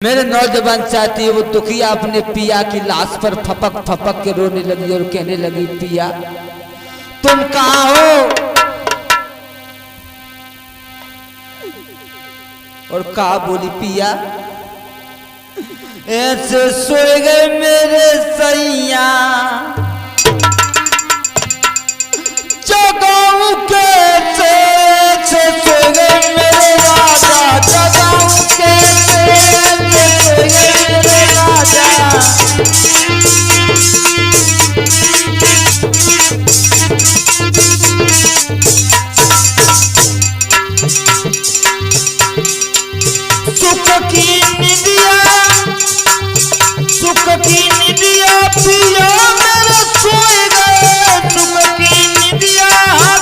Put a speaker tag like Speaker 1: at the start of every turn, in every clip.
Speaker 1: मेरे नौजवान साथी वो दुखिया अपने पिया की लाश पर फपक फपक के रोने लगी और कहने लगी, पिया तुम कहाँ हो? और कहा बोली, पिया ऐसे सोए गए मेरे सैया, जगाऊं कैसे? सोए गए मेरे राजा, जगाऊं कैसे? सोए गए मेरे राजा। सुख की निदिया, सुख की निदिया पिया मेरे सोए गए। सुख की निदिया,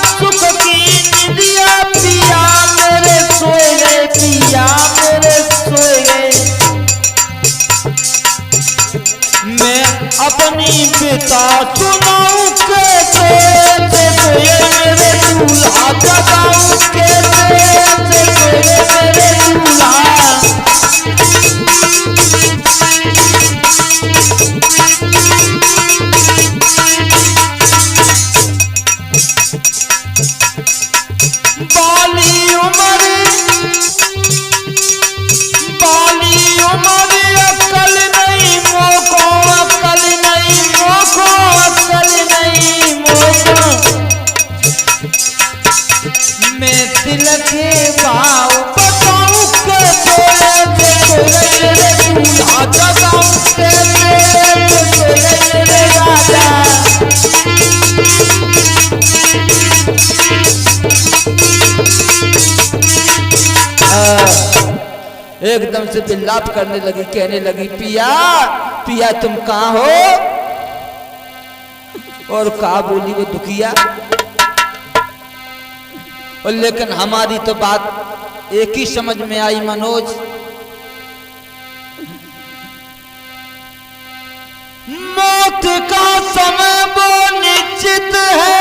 Speaker 1: सुख की निदिया पिया मेरे सोए गए, पिया मेरे सोए गए। मैं अपनी पिता सुनाऊं कैसे? सोए मेरे दूल्हा, जगाऊं कैसे? सोए मेरे दूल्हा। बाली उम्र, बाली उम्र, अकल नहीं मोको, अकल नहीं मोको, अकल नहीं मोको। मैं दिल के भाव बताऊं कैसे? मेरे दूल्हा, जगाऊं कैसे? मेरे राजा। एकदम से बिल्लाप करने लगी, कहने लगी, पिया पिया तुम कहाँ हो? और कहा बोली वो दुखिया, और लेकिन हमारी तो बात एक ही समझ में आई मनोज, मौत का समय वो निश्चित है,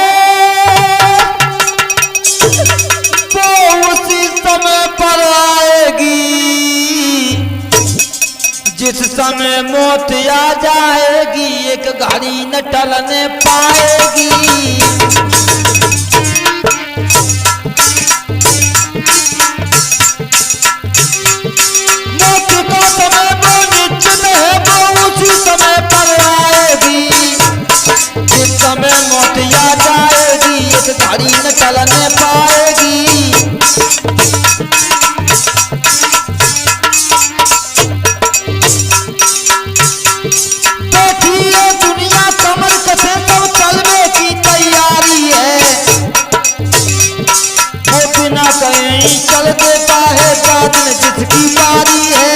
Speaker 1: वो उसी समय पर आएगी जिस समय मौत आ जाएगी, एक घड़ी न टलने पाएगी। मौत का समय वो निश्चित है, वो उसी समय पर आएगी जिस समय मौत आ जाएगी, एक घड़ी न टलने पाएगी। देखिए दुनिया कमर कसे सब चलने की तैयारी है, वो बिना कहीं चल देता है साधन जिसकी बारी है।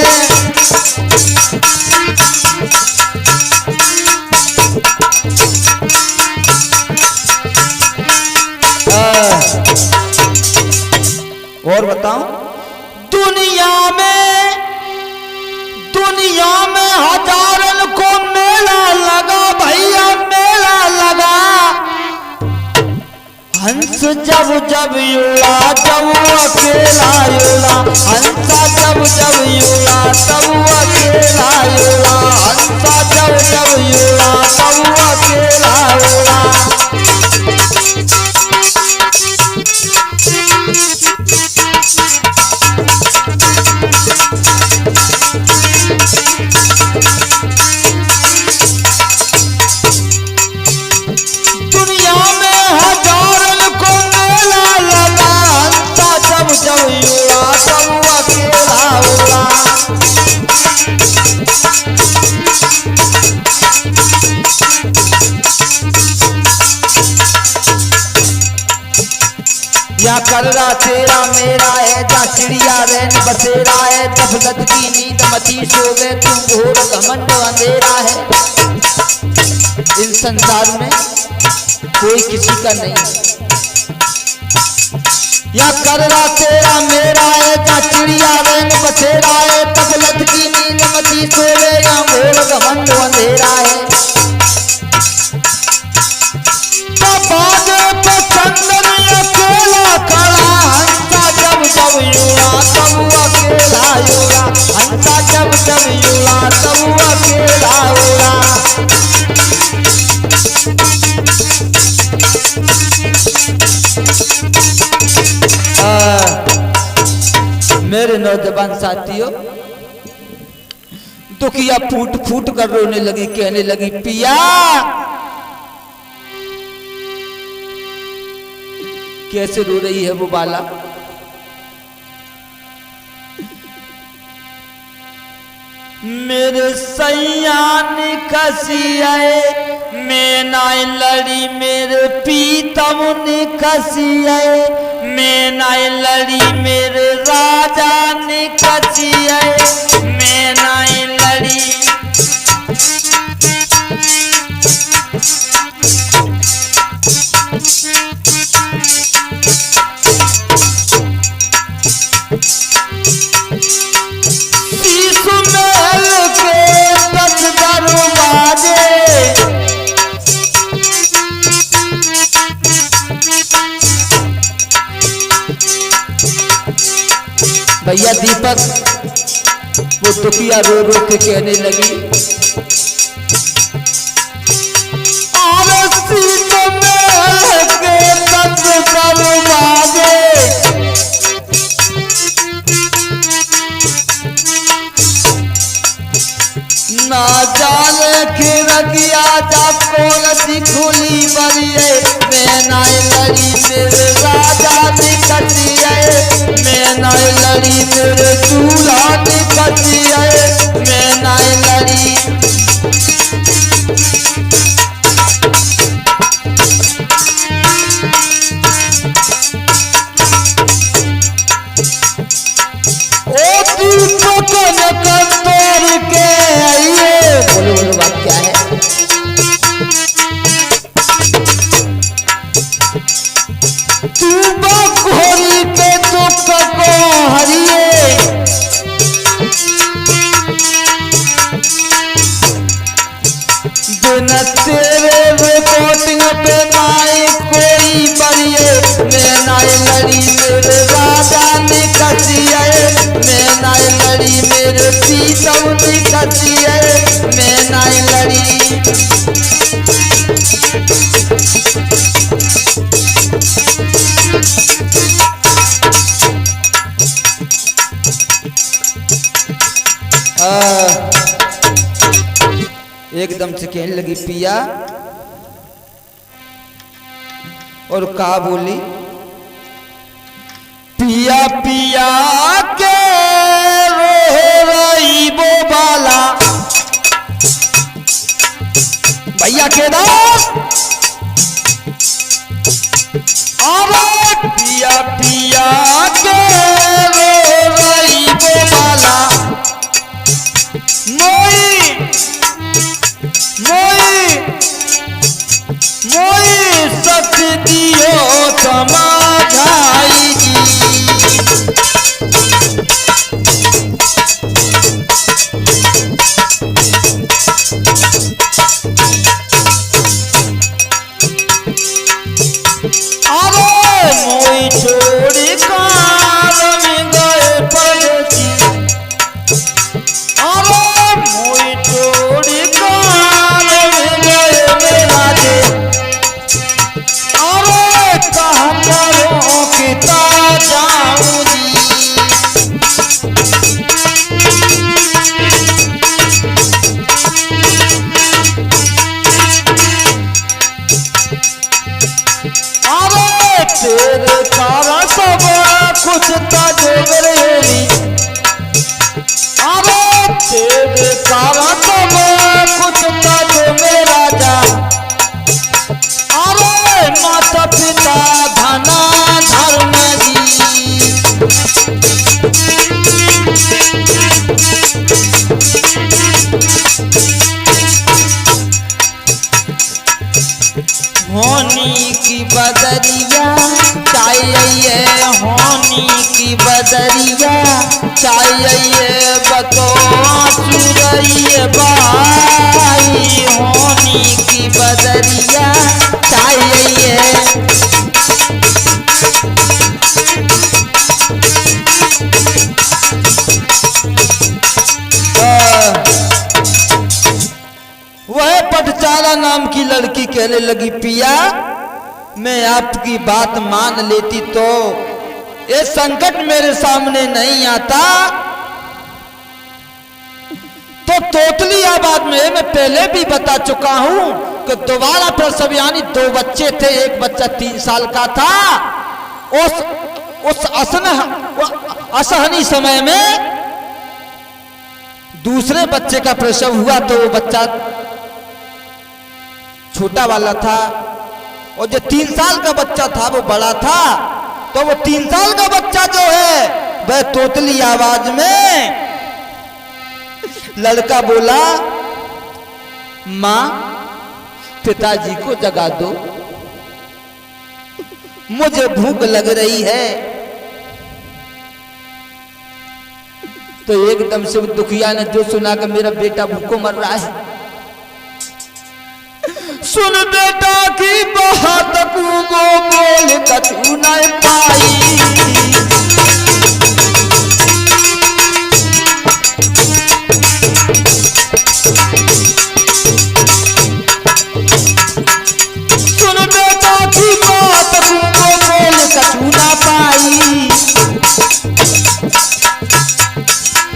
Speaker 1: और बताऊं, दुनिया में हजारन को मेला लगा भैया, मेला लगा। हंस जब जब उड़ा तब अकेला उड़ा, हंसा जब जब उड़ा तब अकेला उड़ा, हंसा जब जब उड़ा तब अकेला उड़ा। दुनिया में हजारन को मेला लगा, हंसा जब जब उड़ा तब अकेला उड़ा। या कररा तेरा मेरा है, जा चिड़िया रैन बसेरा है, गफलत की नींद मची सो गए तू, घोर घमंड अंधेरा है। इन संसार में कोई किसी का नहीं है। या कररा तेरा मेरा है, जा चिड़िया रैन बसेरा है, गफलत की नींद मची सो गए, या घोर घमंड अंधेरा है। अकेला खड़ा हंसा जब जब युवा तब अकेला युवा, हंसा जब जब नहीं उड़ा तब अकेला उड़ा। मेरे नौजवान साथियों, दुखिया फूट फूट कर रोने लगी, कहने लगी पिया कैसे रो रही है वो बाला। मेरे सैया ने कसी आए मैं नाई लड़ी, मेरे पीतम ने कसी आए मैं नाई लड़ी, मेरे राजा ने कसी आए मैं नाई लड़ी। भैया दीपक वो दुखिया रो रो के कहने लगी ना जाने खिड़किया जा कौन सी खुली बरिए मैं नाई लड़ी, मेरे राजा ने कटिए मैं नाई लड़ी, मेरे दूल्हा ने कटिए मैं नाई लड़ी। ओ दीपक ने कंदोर के आइए, बोलो बोलो बात क्या है। तू घोड़ी के दुख को हरिए, दिन तेरे रिपोर्टिंग पे नाई कोई बरिए मैं नाई लड़ी, मेरे राजा ने कसिए मैं नाई लड़ी, मेरे पीतम ने कसिए मैं नाई लड़ी। एकदम से कहने लगी पिया, और का बोली पिया पिया के रो रही वो बाला। भैया के दास अरे पिया पिया के रो रही वो बाला, मोई मोई मोई शक्तियों समझाएगी। अरे मोई छोड़ी कार में गए परदेसी, अरे मोई छोड़ी कार में गए मेरा दे, अरे कहाँ करो किता जाऊं जी। अरे तेरे कारण सब कुछ तजबरेली, अरे तेरे कारण सब कुछ तज मेरा जा, अरे माता पिता धना धर्म जी। होनी की बदरिया चाहिए, होनी की बदरिया चाहिए बतौर सुरैये भाई, होनी की बदरिया चाहिए। तारा नाम की लड़की कहने लगी, पिया मैं आपकी बात मान लेती तो ये संकट मेरे सामने नहीं आता। तो तोतली आबाद में मैं पहले भी बता चुका हूं कि दोबारा प्रसव यानी 2 बच्चे थे, एक बच्चा 3 साल का था। उस असहनीय समय में दूसरे बच्चे का प्रसव हुआ तो वो बच्चा छोटा वाला था और जो 3 साल का बच्चा था वो बड़ा था। तो वो 3 साल का बच्चा जो है वह तोतली आवाज में लड़का बोला, मां पिताजी को जगा दो, मुझे भूख लग रही है। तो एकदम से दुखिया ने जो सुना कि मेरा बेटा भूखों मर रहा है, सुन बेटा की बात को बोल कछु नहीं पाई। सुन बेटा की बात को बोल कछु ना पाई।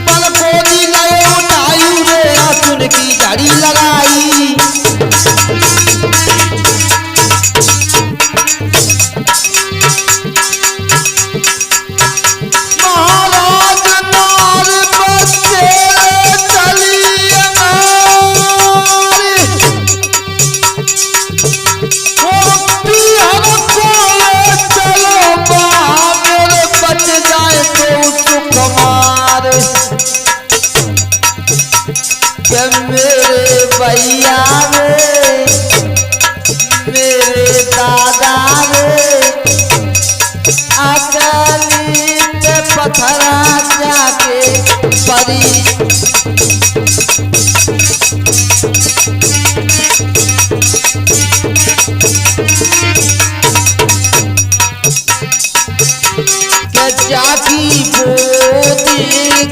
Speaker 1: पल कोली गए उठायू रे सुन की जड़ी लगाई। मेरे भैया रे मेरे दादा रे अकली पे पत्थरा जाके परी। क्या जाकी बोती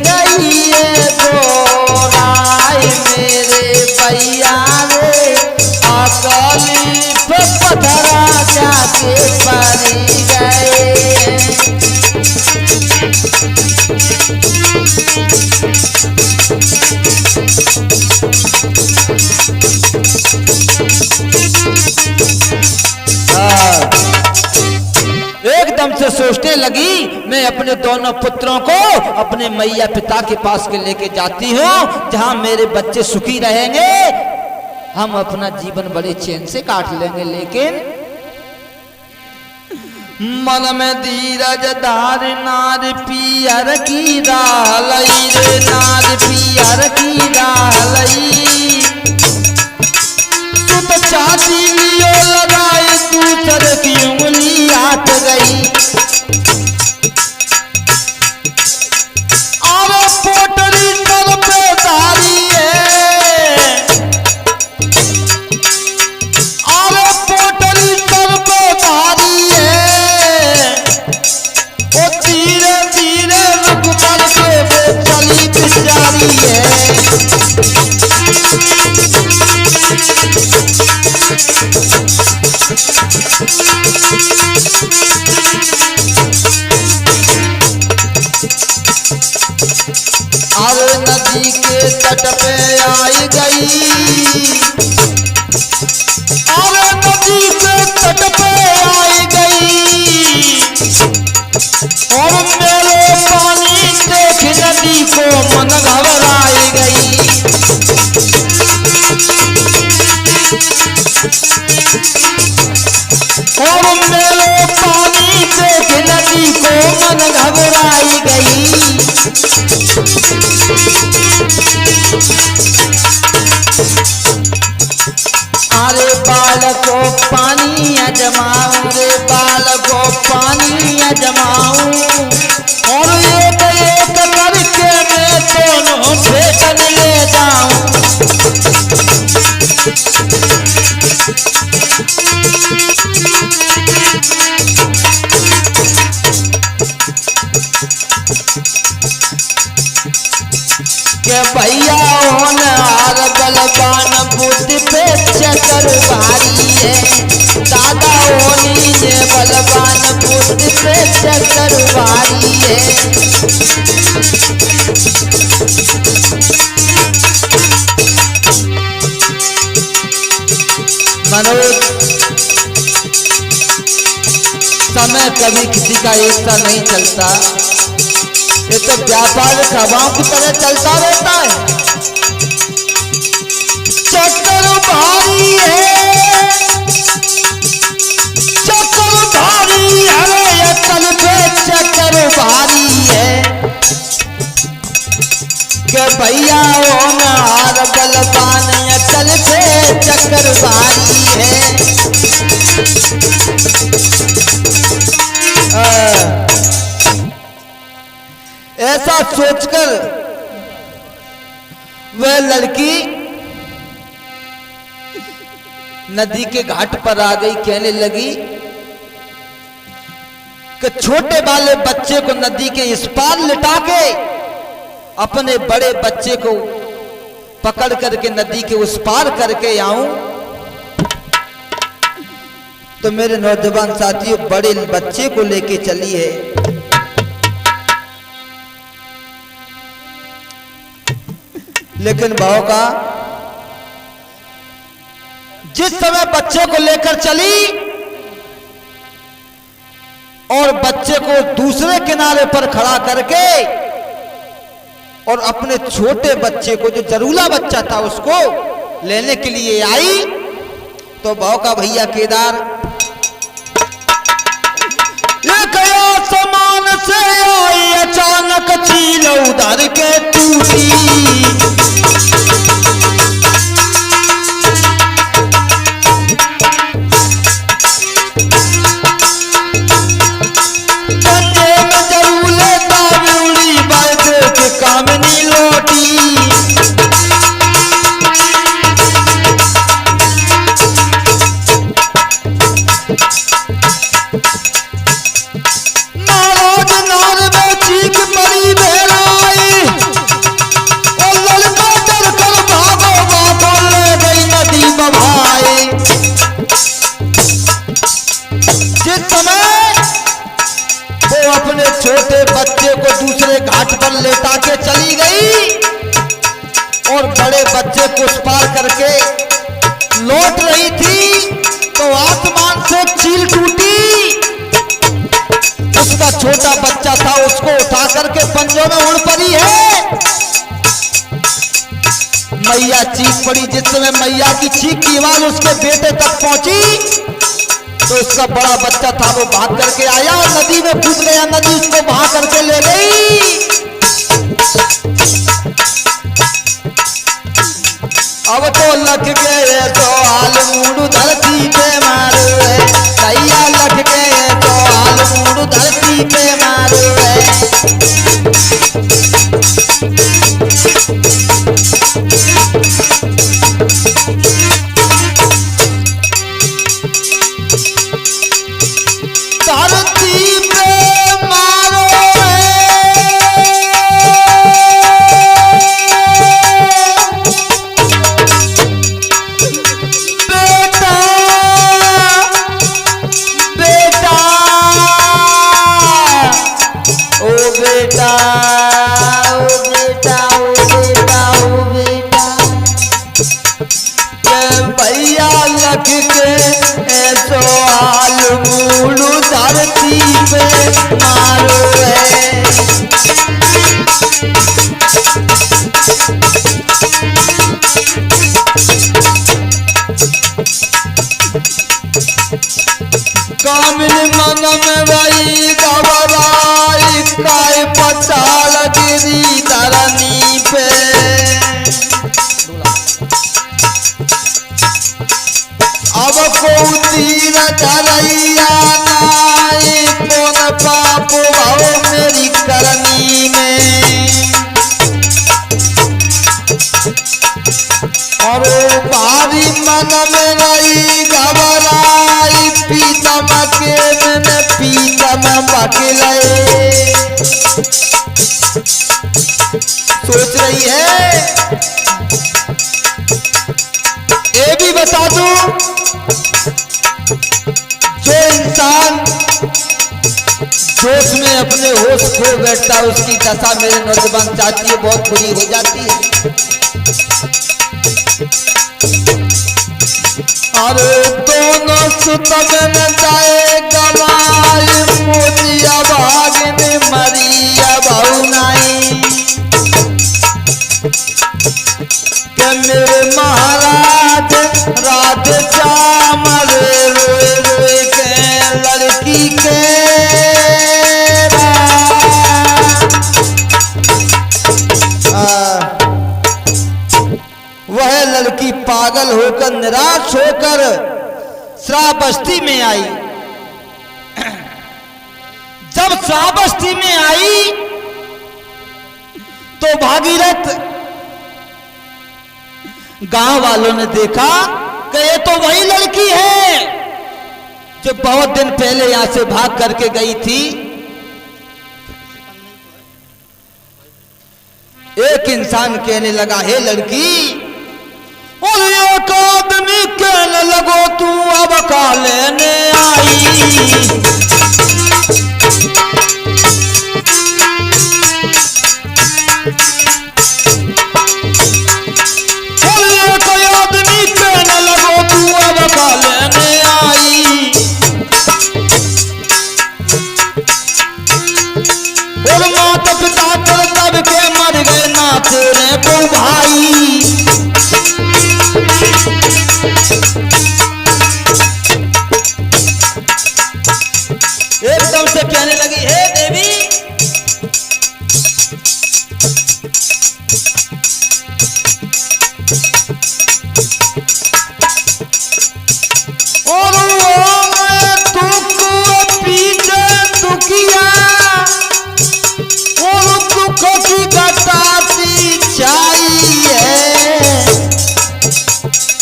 Speaker 1: गई है गोराई मेरे भैया रे अकली पे पत्थरा जाके परी गए। एकदम से सोचने लगी, मैं अपने दोनों पुत्रों को अपने मैया पिता के पास के लेके जाती हूँ, जहां मेरे बच्चे सुखी रहेंगे, हम अपना जीवन बड़े चैन से काट लेंगे। लेकिन मन में धीरज धार नार पियर की डालई रे नार पियर की डालई। तू तो चाहती लियो लगाए दूसरे की उंगली हाथ गई। अरे पोटली सर पे धारी है, अरे पोटली सर पे धारी है। वो धीरे धीरे रुक करके वो चली बिचारी है। अरे नदी के तट पे आई गई, अरे नदी के तट पे आई गई। और मेरे पानी देख नदी को मन घबराई गई। और मेरे पानी देख नदी को मन घबराई गई। अरे बाल को पानी अजमाऊं रे बाल को पानी अजमाऊं। और एक एक करके मैं दोनों फेंकन ले जाऊं। के भैया होन हार बलवान बुद्धि पे चक है। दादा होनी ये बलवान पुत्र पे चक्कर भारी है। मनोज, समय कभी किसी का एक सा नहीं चलता, ये तो व्यापार हवाओं की तरह चलता रहता है। चक्कर भारी है, चक्कर भारी है, अकल पे चक्कर भारी है। के भैया ओ हार बलवान, अकल पे चक्कर भारी है। ऐसा सोचकर वह लड़की नदी के घाट पर आ गई। कहने लगी कि छोटे वाले बच्चे को नदी के इस पार लिटा के अपने बड़े बच्चे को पकड़ करके नदी के उस पार करके आऊं। तो मेरे नौजवान साथियों, बड़े बच्चे को लेके चली है। लेकिन भाव का जिस समय बच्चे को लेकर चली और बच्चे को दूसरे किनारे पर खड़ा करके और अपने छोटे बच्चे को, जो जरूला बच्चा था, उसको लेने के लिए आई, तो भाव का भैया केदार ये गया समान से आई, अचानक चील उधर के टूटी। अपने छोटे बच्चे को दूसरे घाट पर लेटा के चली गई और बड़े बच्चे को उस पार करके लौट रही थी, तो आसमान से चील टूटी। उसका छोटा बच्चा था, उसको उठा करके पंजों में उड़ पड़ी है। मैया चीख पड़ी। जिस समय मैया की चीख की आवाज उसके बेटे तक पहुंची, तो उसका बड़ा बच्चा था, वो भाग करके आया और नदी में कूद गया। नदी उसको भाग करके ले गई। अब तो लग गए तो हाल मूड धरती पे मारो है, सैया लग गए तो हाल मूड धरती पे मारो है। भैया लग के ऐसो हाल मूलू धरती पे मारो है। कामिल मन में वही घबराई, काय पचाल गिरी धरनी पे। अब को तीर धरैया नाई, कौन पाप भाव मेरी करनी में। और भारी मन में रही घबराई, पीतम के मैंने पीतम बकले। सोच रही है, ये भी बता दूं जोश में अपने होश खो बैठता है, उसकी दशा मेरे नौजवान साथी बहुत बुरी हो जाती है। अरे दोनों सुतगन जाए गवाई, मोतिया भागन मरिया बहुनाई के मेरे महाराज राधे श्याम रे रोए रोए के लड़की के वह लड़की पागल होकर निराश होकर श्रावस्ती में आई। जब श्रावस्ती में आई तो भागीरथ गांव वालों ने देखा कि ये तो वही लड़की है जो बहुत दिन पहले यहां से भाग करके गई थी। एक इंसान कहने लगा, हे लड़की, और एक आदमी कहने लगो तू अब का लेने आई। और एक आदमी कहने लगो तू अब का लेने आई। और माता पिता कर तब के मर गए ना तेरे को भाई। एकदम से कहने लगी, हे देवी, और वो मैं तुमको पीछे दुखिया और दुख की घटाती चाहिए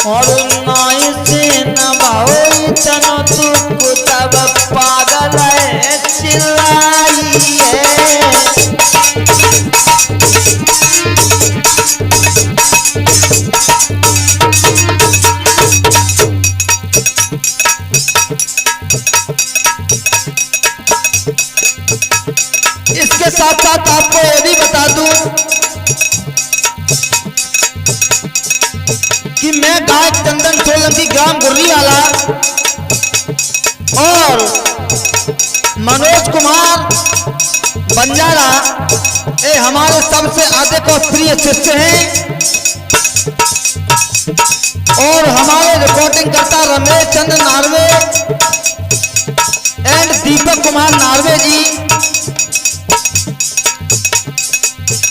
Speaker 1: और नाई से न भाओ तनो तुमको तब पागल है चिल्लाइए। इसके साथ साथ आपको यह भी बता दूं कि मैं गायक चंदन सोलंकी ग्राम गुर्रीवाला और मनोज कुमार बंजारा ये हमारे सबसे अधिक और प्रिय शिष्य हैं और हमारे रिकॉर्डिंग करता रमेश चंद्र नार्वे एंड दीपक कुमार नार्वे जी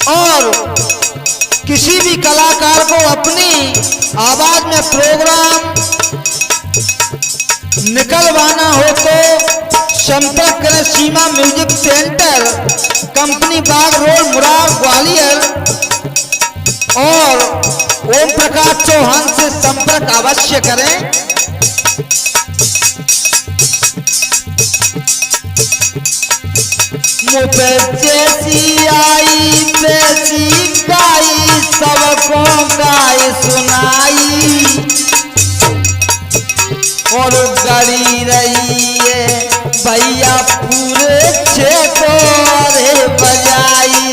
Speaker 1: और किसी भी कलाकार को अपनी आवाज में प्रोग्राम निकलवाना हो तो संपर्क करें सीमा म्यूजिक सेंटर, कंपनी बाग रोड, मुरार, ग्वालियर और ओम प्रकाश चौहान से संपर्क अवश्य करें। मुझे जैसी आई तैसी गाई, सबको गाई सुनाई और गड़ी रही है भैया पूरे छेकोरे बजाई।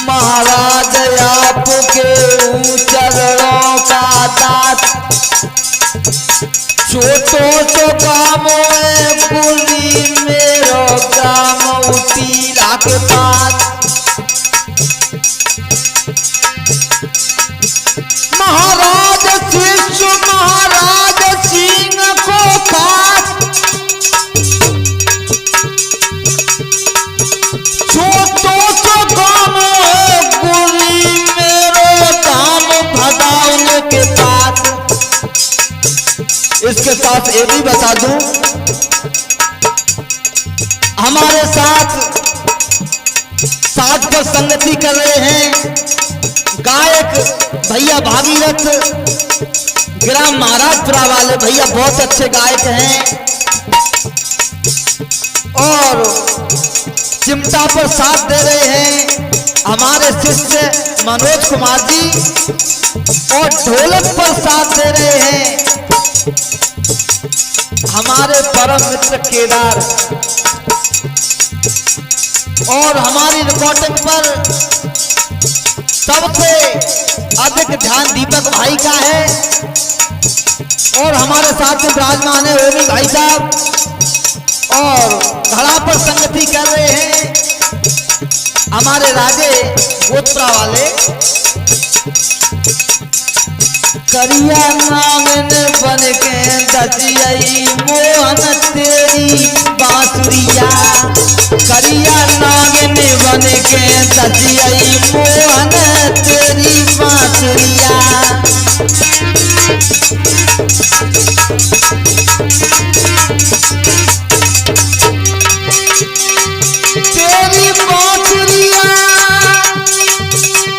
Speaker 1: महाराज आपके चरणों का दात, छोटो सो काम गुली मेरो काम उटीला के पास। महाराज शिष्य महाराज सिंह को खास, छोटो सो काम इसके साथ ये भी बता दूं हमारे साथ साथ पर संगति कर रहे हैं गायक भैया भागीरथ ग्राम महाराजपुरा वाले भैया, बहुत अच्छे गायक हैं। और चिमटा पर साथ दे रहे हैं हमारे शिष्य मनोज कुमार जी, और ढोलक पर साथ दे रहे हैं हमारे परम मित्र केदार। और हमारी रिकॉर्डिंग पर सबसे अधिक ध्यान दीपक भाई का है, और हमारे साथ में विराजमान है ओमी भाई साहब, और धड़ा पर संगति कर रहे हैं हमारे राजे गोत्रा वाले। करिया नागन बन के दसियई मोहन तेरी बांसुरिया, करिया नागन बन के दसियई मोहन तेरी बांसुरिया। तेरी बांसुरिया,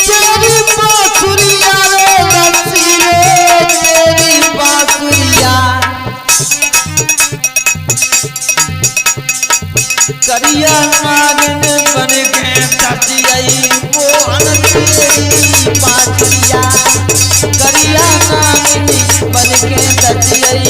Speaker 1: तेरी बांसुरिया रे रसी रे, तेरी बांसुरिया। करिया नागन बन के दसियई मोहन तेरी बांसुरिया, करिया नागन बन के दसियई